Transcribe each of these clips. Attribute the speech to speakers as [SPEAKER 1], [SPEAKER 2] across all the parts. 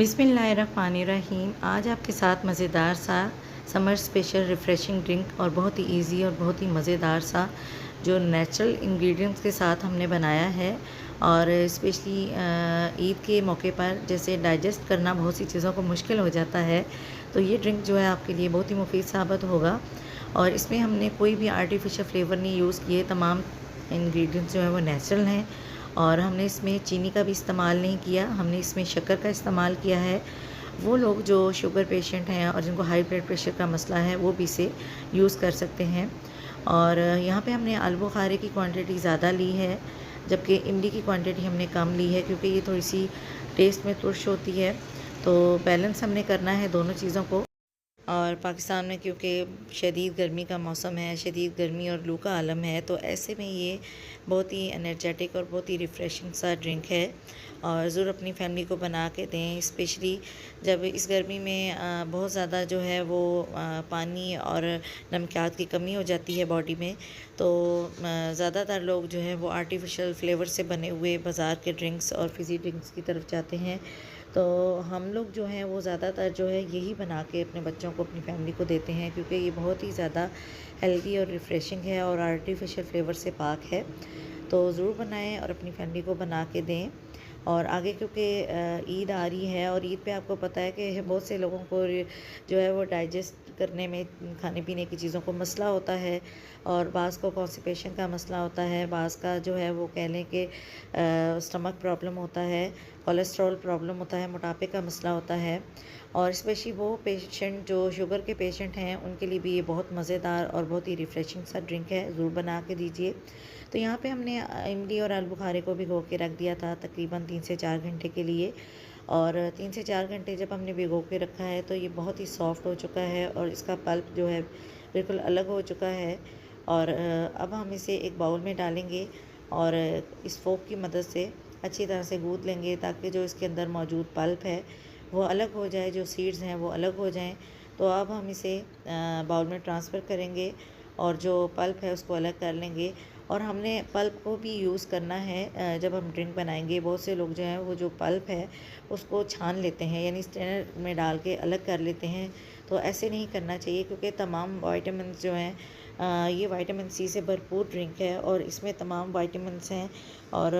[SPEAKER 1] बिस्मिल्लाहिर्रहमानिर्रहीम। आज आपके साथ मज़ेदार सा समर स्पेशल रिफ़्रेशिंग ड्रिंक और बहुत ही इजी और बहुत ही मज़ेदार सा जो नेचुरल इंग्रेडिएंट्स के साथ हमने बनाया है। और स्पेशली ईद के मौके पर जैसे डाइजेस्ट करना बहुत सी चीज़ों को मुश्किल हो जाता है, तो ये ड्रिंक जो है आपके लिए बहुत ही मुफीद साबित होगा। और इसमें हमने कोई भी आर्टिफिशियल फ्लेवर नहीं यूज़ किए, तमाम इंग्रेडिएंट्स जो है वो नेचुरल हैं। और हमने इसमें चीनी का भी इस्तेमाल नहीं किया, हमने इसमें शक्कर का इस्तेमाल किया है। वो लोग जो शुगर पेशेंट हैं और जिनको हाई ब्लड प्रेशर का मसला है वो भी इसे यूज़ कर सकते हैं। और यहाँ पे हमने आलू बुखारे की क्वांटिटी ज़्यादा ली है, जबकि इमली की क्वांटिटी हमने कम ली है, क्योंकि ये थोड़ी सी टेस्ट में तुर्श होती है। तो बैलेंस हमने करना है दोनों चीज़ों को। और पाकिस्तान में क्योंकि शदीद गर्मी का मौसम है, शदीद गर्मी और लू का आलम है, तो ऐसे में ये बहुत ही एनर्जेटिक और बहुत ही रिफ़्रेशिंग सा ड्रिंक है। और ज़रूर अपनी फैमिली को बना के दें, स्पेशली जब इस गर्मी में बहुत ज़्यादा जो है वो पानी और नमकियात की कमी हो जाती है बॉडी में। तो ज़्यादातर लोग जो है वो आर्टिफिशियल फ्लेवर से बने हुए बाज़ार के ड्रिंक्स और फ़िज़ी ड्रिंक्स की तरफ जाते हैं। तो हम लोग जो हैं वो ज़्यादातर जो है यही बना के अपने बच्चों को, अपनी फैमिली को देते हैं, क्योंकि ये बहुत ही ज़्यादा हेल्दी और रिफ़्रेशिंग है और आर्टिफिशियल फ्लेवर से पाक है। तो ज़रूर बनाएं और अपनी फैमिली को बना के दें। और आगे क्योंकि ईद आ रही है, और ईद पे आपको पता है कि बहुत से लोगों को जो है वो डाइजेस्ट करने में, खाने पीने की चीज़ों को मसला होता है। और बाज़ को कॉन्स्टिपेशन का मसला होता है, बाज़ का जो है वो कह लें कि स्टमक प्रॉब्लम होता है, कोलेस्ट्रॉल प्रॉब्लम होता है, मोटापे का मसला होता है। और स्पेशली वो पेशेंट जो शुगर के पेशेंट हैं उनके लिए भी ये बहुत मज़ेदार और बहुत ही रिफ़्रेशिंग सा ड्रिंक है, ज़रूर बना के दीजिए। तो यहाँ पे हमने इमली और आलू बुखारे को भिगो के रख दिया था तकरीबन 3 से 4 घंटे के लिए। और 3 से 4 घंटे जब हमने भिगो के रखा है तो ये बहुत ही सॉफ़्ट हो चुका है और इसका पल्प जो है बिल्कुल अलग हो चुका है। और अब हम इसे एक बाउल में डालेंगे और इस फोक की मदद से अच्छी तरह से गूँथ लेंगे, ताकि जो इसके अंदर मौजूद पल्प है वो अलग हो जाए, जो सीड्स हैं वो अलग हो जाएं। तो अब हम इसे बाउल में ट्रांसफ़र करेंगे और जो पल्प है उसको अलग कर लेंगे। और हमने पल्प को भी यूज़ करना है जब हम ड्रिंक बनाएंगे। बहुत से लोग जो हैं वो जो पल्प है उसको छान लेते हैं, यानी स्ट्रेनर में डाल के अलग कर लेते हैं। तो ऐसे नहीं करना चाहिए, क्योंकि तमाम वाइटामिन जो हैं ये विटामिन सी से भरपूर ड्रिंक है और इसमें तमाम विटामिन्स हैं। और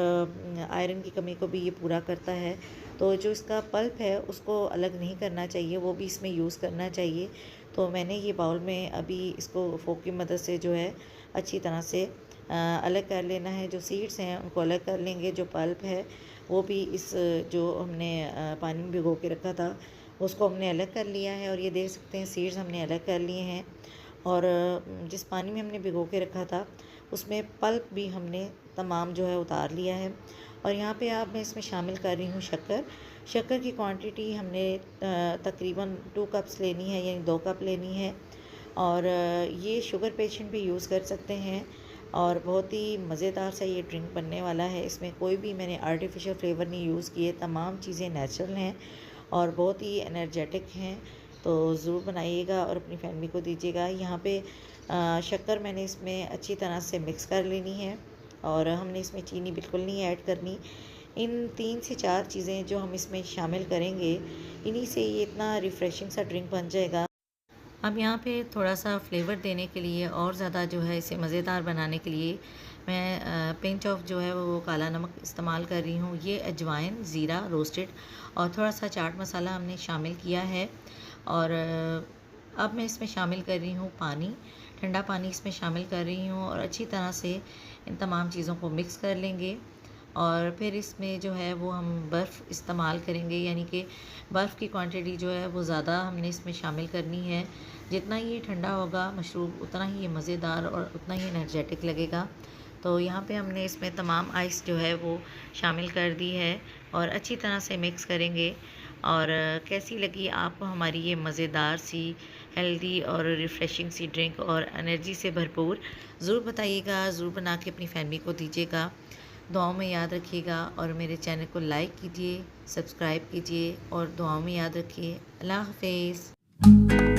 [SPEAKER 1] आयरन की कमी को भी ये पूरा करता है। तो जो इसका पल्प है उसको अलग नहीं करना चाहिए, वो भी इसमें यूज़ करना चाहिए। तो मैंने ये बाउल में अभी इसको फोक की मदद से जो है अच्छी तरह से अलग कर लेना है। जो सीड्स हैं उनको अलग कर लेंगे, जो पल्प है वो भी इस जो हमने पानी में भिगो के रखा था उसको हमने अलग कर लिया है। और ये देख सकते हैं सीड्स हमने अलग कर लिए हैं। और जिस पानी में हमने भिगो के रखा था उसमें पल्प भी हमने तमाम जो है उतार लिया है। और यहाँ पे आप मैं इसमें शामिल कर रही हूँ शक्कर। शक्कर की क्वांटिटी हमने तकरीबन 2 कप्स लेनी है, यानी 2 कप लेनी है। और ये शुगर पेशेंट भी यूज़ कर सकते हैं। और बहुत ही मज़ेदार सा ये ड्रिंक बनने वाला है। इसमें कोई भी मैंने आर्टिफिशियल फ्लेवर नहीं यूज़ किए, तमाम चीज़ें नेचुरल हैं और बहुत ही एनर्जेटिक हैं। तो ज़रूर बनाइएगा और अपनी फैमिली को दीजिएगा। यहाँ पे शक्कर मैंने इसमें अच्छी तरह से मिक्स कर लेनी है और हमने इसमें चीनी बिल्कुल नहीं ऐड करनी। इन 3 से 4 चीज़ें जो हम इसमें शामिल करेंगे, इन्हीं से ये इतना रिफ़्रेशिंग सा ड्रिंक बन जाएगा। अब यहाँ पे थोड़ा सा फ्लेवर देने के लिए और ज़्यादा जो है इसे मज़ेदार बनाने के लिए मैं पिंच ऑफ जो है वो काला नमक इस्तेमाल कर रही हूँ। ये अजवाइन, ज़ीरा रोस्टेड और थोड़ा सा चाट मसाला हमने शामिल किया है। और अब मैं इसमें शामिल कर रही हूँ पानी, ठंडा पानी इसमें शामिल कर रही हूँ और अच्छी तरह से इन तमाम चीज़ों को मिक्स कर लेंगे। और फिर इसमें जो है वो हम बर्फ़ इस्तेमाल करेंगे, यानी कि बर्फ़ की क्वांटिटी जो है वो ज़्यादा हमने इसमें शामिल करनी है। जितना ये ठंडा होगा मशरूब उतना ही ये मज़ेदार और उतना ही एनर्जेटिक लगेगा। तो यहाँ पे हमने इसमें तमाम आइस जो है वो शामिल कर दी है और अच्छी तरह से मिक्स करेंगे। और कैसी लगी आपको हमारी ये मज़ेदार सी, हेल्दी और रिफ़्रेशिंग सी ड्रिंक और एनर्जी से भरपूर, ज़रूर बताइएगा, ज़रूर बना के अपनी फैमिली को दीजिएगा। दुआओं में याद रखिएगा और मेरे चैनल को लाइक कीजिए, सब्सक्राइब कीजिए और दुआओं में याद रखिए। अल्लाह हाफ़िज़।